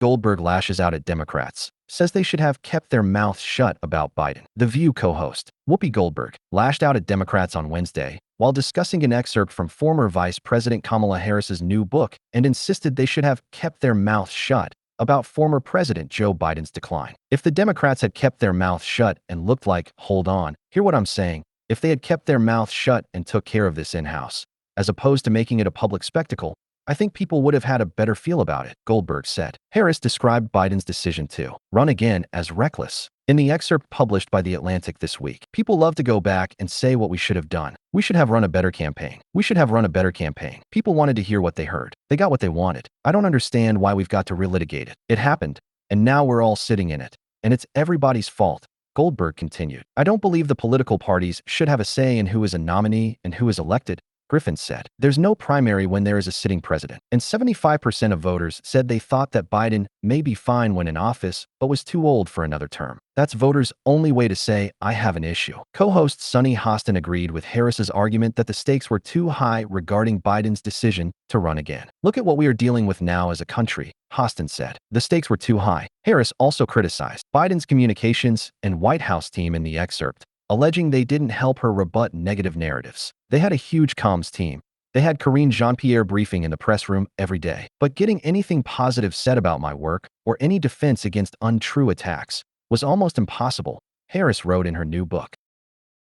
Goldberg lashes out at Democrats, says they should have kept their mouths shut about Biden. The View co-host, Whoopi Goldberg, lashed out at Democrats on Wednesday while discussing an excerpt from former Vice President Kamala Harris's new book and insisted they should have kept their mouths shut about former President Joe Biden's decline. If the Democrats had kept their mouths shut and looked like, hold on, hear what I'm saying, if they had kept their mouths shut and took care of this in-house, as opposed to making it a public spectacle, I think people would have had a better feel about it, Goldberg said. Harris described Biden's decision to run again as reckless. In the excerpt published by The Atlantic this week, people love to go back and say what we should have done. We should have run a better campaign. We should have run a better campaign. People wanted to hear what they heard. They got what they wanted. I don't understand why we've got to relitigate it. It happened, and now we're all sitting in it. And it's everybody's fault. Goldberg continued. I don't believe the political parties should have a say in who is a nominee and who is elected, Griffin said. There's no primary when there is a sitting president. And 75% of voters said they thought that Biden may be fine when in office, but was too old for another term. That's voters' only way to say, I have an issue. Co-host Sunny Hostin agreed with Harris's argument that the stakes were too high regarding Biden's decision to run again. Look at what we are dealing with now as a country, Hostin said. The stakes were too high. Harris also criticized Biden's communications and White House team in the excerpt, alleging they didn't help her rebut negative narratives. They had a huge comms team. They had Karine Jean-Pierre briefing in the press room every day. But getting anything positive said about my work or any defense against untrue attacks was almost impossible, Harris wrote in her new book.